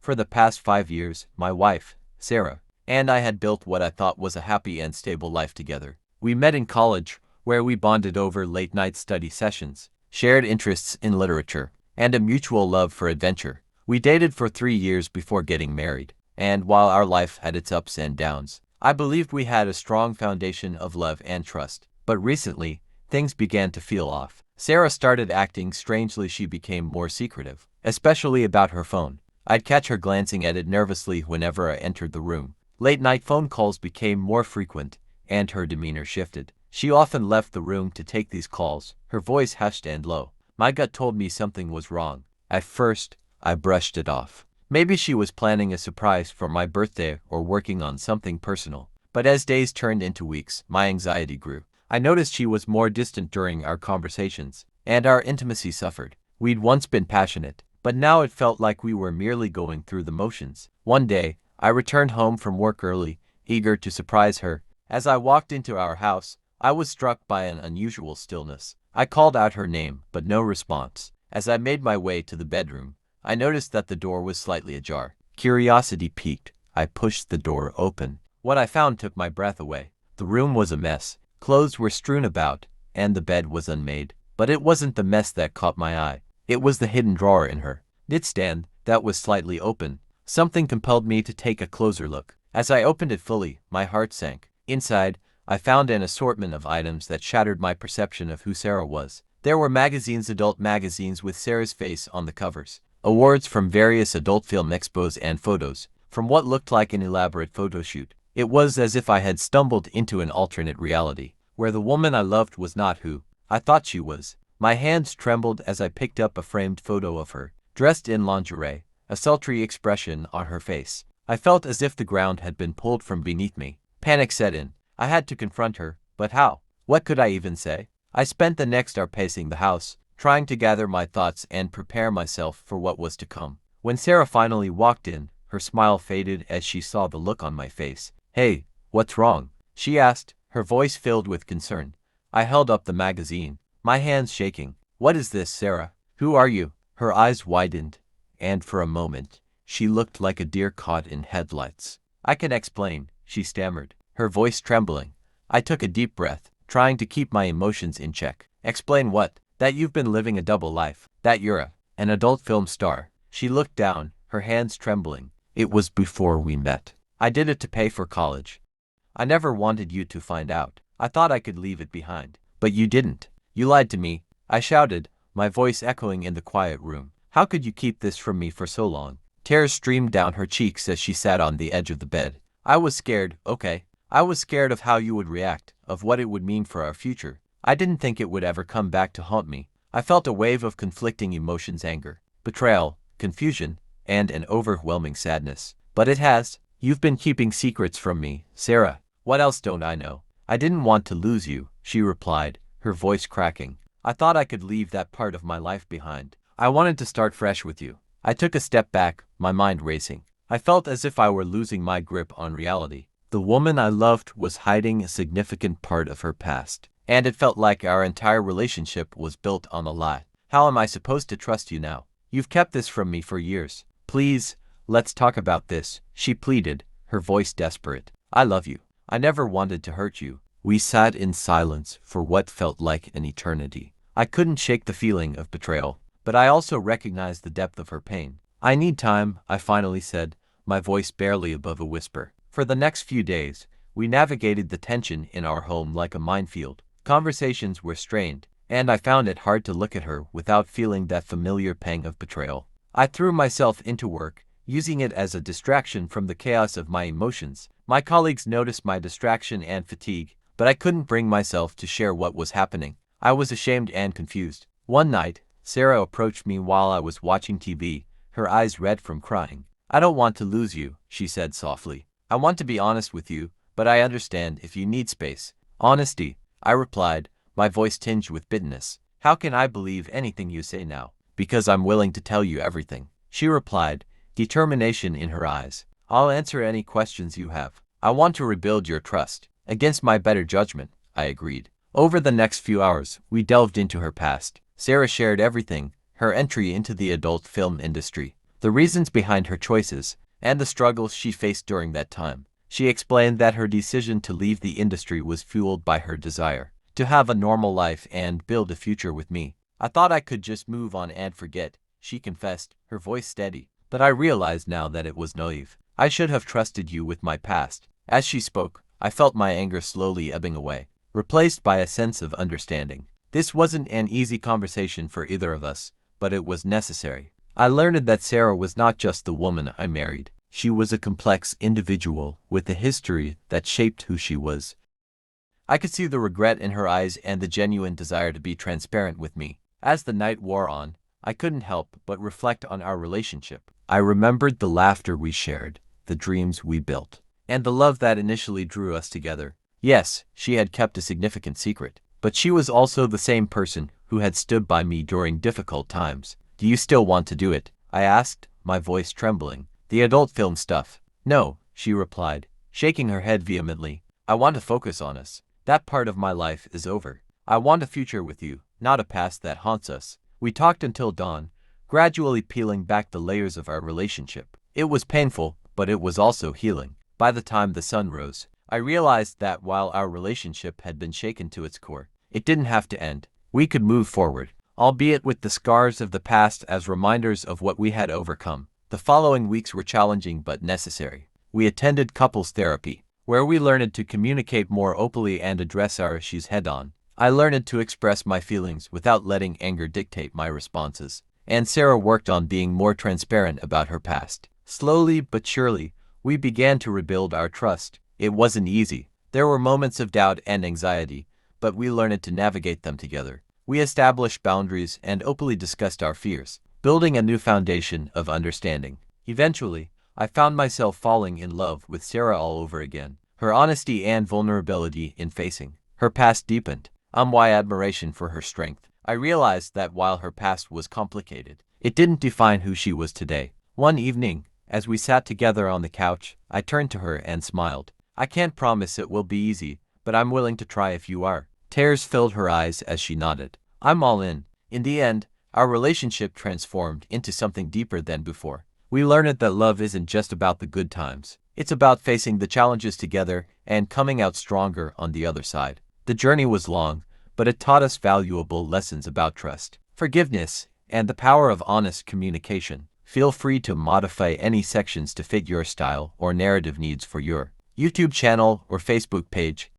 For the past 5 years, my wife, Sarah, and I had built what I thought was a happy and stable life together. We met in college, where we bonded over late-night study sessions, shared interests in literature, and a mutual love for adventure. We dated for 3 years before getting married, and while our life had its ups and downs, I believed we had a strong foundation of love and trust. But recently, things began to feel off. Sarah started acting strangely. She became more secretive, especially about her phone. I'd catch her glancing at it nervously whenever I entered the room. Late-night phone calls became more frequent, and her demeanor shifted. She often left the room to take these calls, her voice hushed and low. My gut told me something was wrong. At first, I brushed it off. Maybe she was planning a surprise for my birthday or working on something personal. But as days turned into weeks, my anxiety grew. I noticed she was more distant during our conversations, and our intimacy suffered. We'd once been passionate, but now it felt like we were merely going through the motions. One day, I returned home from work early, eager to surprise her. As I walked into our house, I was struck by an unusual stillness. I called out her name, but no response. As I made my way to the bedroom, I noticed that the door was slightly ajar. Curiosity piqued. I pushed the door open. What I found took my breath away. The room was a mess. Clothes were strewn about, and the bed was unmade. But it wasn't the mess that caught my eye. It was the hidden drawer in her nightstand that was slightly open. Something compelled me to take a closer look. As I opened it fully, my heart sank. Inside, I found an assortment of items that shattered my perception of who Sarah was. There were magazines, adult magazines with Sarah's face on the covers, awards from various adult film expos, and photos from what looked like an elaborate photo shoot. It was as if I had stumbled into an alternate reality, where the woman I loved was not who I thought she was. My hands trembled as I picked up a framed photo of her, dressed in lingerie, a sultry expression on her face. I felt as if the ground had been pulled from beneath me. Panic set in. I had to confront her, but how? What could I even say? I spent the next hour pacing the house, trying to gather my thoughts and prepare myself for what was to come. When Sarah finally walked in, her smile faded as she saw the look on my face. "Hey, what's wrong?" she asked, her voice filled with concern. I held up the magazine, my hands shaking. "What is this, Sarah? Who are you?" Her eyes widened, and for a moment, she looked like a deer caught in headlights. "I can explain," she stammered, her voice trembling. I took a deep breath, trying to keep my emotions in check. "Explain what?" "That you've been living a double life. That you're an adult film star." She looked down, her hands trembling. "It was before we met. I did it to pay for college. I never wanted you to find out. I thought I could leave it behind. But you didn't. You lied to me," I shouted, my voice echoing in the quiet room. "How could you keep this from me for so long?" Tears streamed down her cheeks as she sat on the edge of the bed. "I was scared, okay? I was scared of how you would react, of what it would mean for our future. I didn't think it would ever come back to haunt me." I felt a wave of conflicting emotions: anger, betrayal, confusion, and an overwhelming sadness. "But it has. You've been keeping secrets from me, Sarah. What else don't I know?" "I didn't want to lose you," she replied, her voice cracking. "I thought I could leave that part of my life behind. I wanted to start fresh with you." I took a step back, my mind racing. I felt as if I were losing my grip on reality. The woman I loved was hiding a significant part of her past, and it felt like our entire relationship was built on a lie. "How am I supposed to trust you now? You've kept this from me for years. Please, let's talk about this," she pleaded, her voice desperate. "I love you. I never wanted to hurt you." We sat in silence for what felt like an eternity. I couldn't shake the feeling of betrayal, but I also recognized the depth of her pain. "I need time," I finally said, my voice barely above a whisper. For the next few days, we navigated the tension in our home like a minefield. Conversations were strained, and I found it hard to look at her without feeling that familiar pang of betrayal. I threw myself into work, using it as a distraction from the chaos of my emotions. My colleagues noticed my distraction and fatigue, but I couldn't bring myself to share what was happening. I was ashamed and confused. One night, Sarah approached me while I was watching TV, her eyes red from crying. "I don't want to lose you," she said softly. "I want to be honest with you, but I understand if you need space." "Honesty," I replied, my voice tinged with bitterness. "How can I believe anything you say now?" "Because I'm willing to tell you everything," she replied, determination in her eyes. "I'll answer any questions you have. I want to rebuild your trust." "Against my better judgment," I agreed. Over the next few hours, we delved into her past. Sarah shared everything: her entry into the adult film industry, the reasons behind her choices, and the struggles she faced during that time. She explained that her decision to leave the industry was fueled by her desire to have a normal life and build a future with me. I thought I could just move on and forget, she confessed, her voice steady. But I realized now that it was naive. I should have trusted you with my past. As she spoke, I felt my anger slowly ebbing away, replaced by a sense of understanding. This wasn't an easy conversation for either of us, but it was necessary. I learned that Sarah was not just the woman I married. She was a complex individual with a history that shaped who she was. I could see the regret in her eyes and the genuine desire to be transparent with me. As the night wore on, I couldn't help but reflect on our relationship. I remembered the laughter we shared, the dreams we built, and the love that initially drew us together. Yes, she had kept a significant secret, but she was also the same person who had stood by me during difficult times. Do you still want to do it? I asked, my voice trembling. The adult film stuff. No, she replied, shaking her head vehemently. I want to focus on us. That part of my life is over. I want a future with you, not a past that haunts us. We talked until dawn, gradually peeling back the layers of our relationship. It was painful, but it was also healing. By the time the sun rose, I realized that while our relationship had been shaken to its core, it didn't have to end. We could move forward, albeit with the scars of the past as reminders of what we had overcome. The following weeks were challenging but necessary. We attended couples therapy, where we learned to communicate more openly and address our issues head-on. I learned to express my feelings without letting anger dictate my responses. And Sarah worked on being more transparent about her past. Slowly but surely, we began to rebuild our trust. It wasn't easy. There were moments of doubt and anxiety, but we learned to navigate them together. We established boundaries and openly discussed our fears, building a new foundation of understanding. Eventually, I found myself falling in love with Sarah all over again. Her honesty and vulnerability in facing her past deepened my admiration for her strength. I realized that while her past was complicated, it didn't define who she was today. One evening, as we sat together on the couch, I turned to her and smiled. I can't promise it will be easy, but I'm willing to try if you are. Tears filled her eyes as she nodded. I'm all in. In the end, our relationship transformed into something deeper than before. We learned that love isn't just about the good times. It's about facing the challenges together and coming out stronger on the other side. The journey was long, but it taught us valuable lessons about trust, forgiveness, and the power of honest communication. Feel free to modify any sections to fit your style or narrative needs for your YouTube channel or Facebook page.